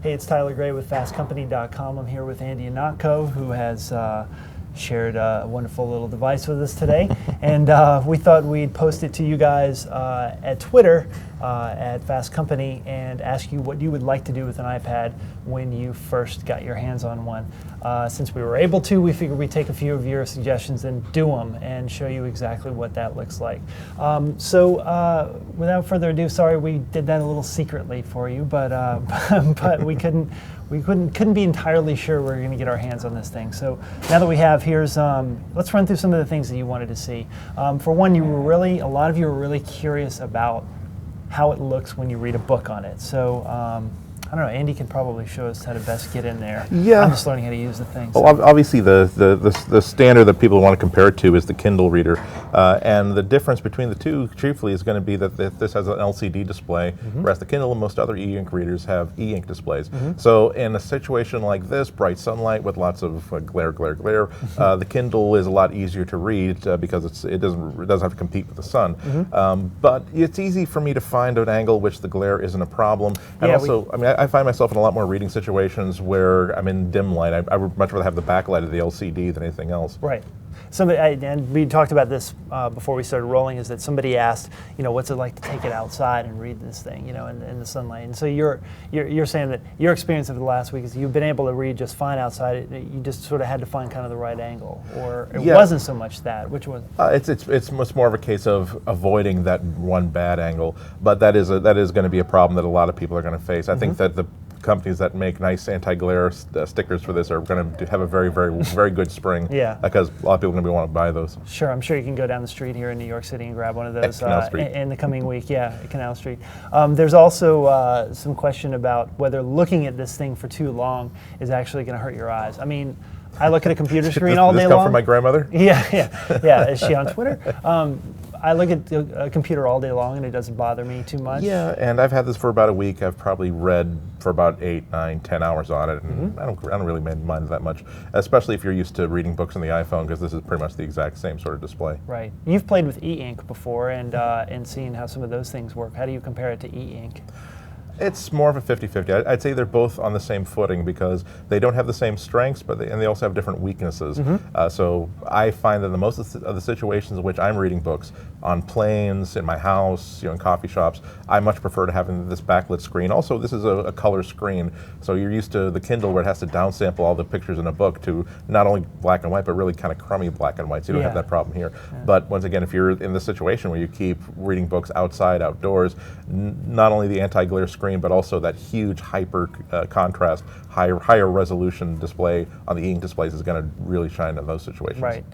Hey, it's Tyler Gray with FastCompany.com. I'm here with Andy Anatko, who has shared a wonderful little device with us today. And we thought we'd post it to you guys at Twitter at Fast Company and ask you what you would like to do with an iPad when you first got your hands on one. Since we were able to, we figured we'd take a few of your suggestions and do them and show you exactly what that looks like. So without further ado, sorry we did that a little secretly for you, but but we couldn't be entirely sure we were going to get our hands on this thing. So now that we have, let's run through some of the things that you wanted to see. For one, a lot of you were really curious about how it looks when you read a book on it. So I don't know, Andy can probably show us how to best get in there. Yeah. I'm just learning how to use the thing. So. Well, obviously the standard that people want to compare it to is the Kindle reader. And the difference between the two, chiefly, is going to be that this has an LCD display, whereas the Kindle and most other e-ink readers have e-ink displays. So in a situation like this, bright sunlight with lots of glare, the Kindle is a lot easier to read because it doesn't have to compete with the sun. But it's easy for me to find an angle which the glare isn't a problem. And also, I find myself in a lot more reading situations where I'm in dim light. I would much rather have the backlight of the LCD than anything else. Right. And we talked about this before we started rolling, is that somebody asked, what's it like to take it outside and read this thing, in the sunlight. And so you're saying that your experience over the last week is you've been able to read just fine outside. You just sort of had to find kind of the right angle, or it wasn't so much that. Which was? It's much more of a case of avoiding that one bad angle, but that is going to be a problem that a lot of people are going to face. I think that the companies that make nice anti-glare stickers for this are going to have a very good spring. Yeah. Because a lot of people are going to want to buy those. Sure, I'm sure you can go down the street here in New York City and grab one of those in the coming week. Yeah, at Canal Street. There's also some question about whether looking at this thing for too long is actually going to hurt your eyes. I mean, I look at a computer screen all day long. This come from my grandmother? Yeah. Is she on Twitter? I look at a computer all day long and it doesn't bother me too much. Yeah, and I've had this for about a week. I've probably read for about 8, 9, 10 hours on it, and I don't really mind that much, especially if you're used to reading books on the iPhone, because this is pretty much the exact same sort of display. Right. You've played with e-ink before and seen how some of those things work. How do you compare it to e-ink? It's more of a 50-50. I'd say they're both on the same footing because they don't have the same strengths, but they also have different weaknesses. So I find that most of the situations in which I'm reading books, on planes, in my house, in coffee shops, I much prefer to having this backlit screen. Also, this is a color screen, so you're used to the Kindle where it has to downsample all the pictures in a book to not only black and white, but really kind of crummy black and white, so you don't have that problem here. Yeah. But once again, if you're in the situation where you keep reading books outside, outdoors, not only the anti-glare screen, but also that huge hyper contrast, higher resolution display on the e-ink displays is going to really shine in those situations. Right.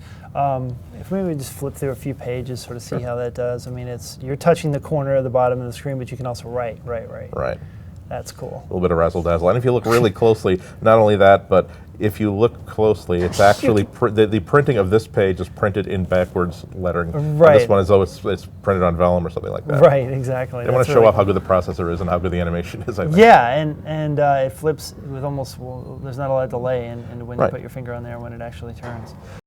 If maybe we just flip through a few pages, sort of see how that does. I mean, you're touching the corner of the bottom of the screen, but you can also write. Right. That's cool. A little bit of razzle dazzle, and if you look really closely, not only that, but if you look closely, it's actually the printing of this page is printed in backwards lettering. Right. And this one is though it's printed on vellum or something like that. Right, exactly. They want to show off how good the processor is and how good the animation is, I think. Yeah, and it flips with almost, there's not a lot of delay in when you put your finger on there when it actually turns.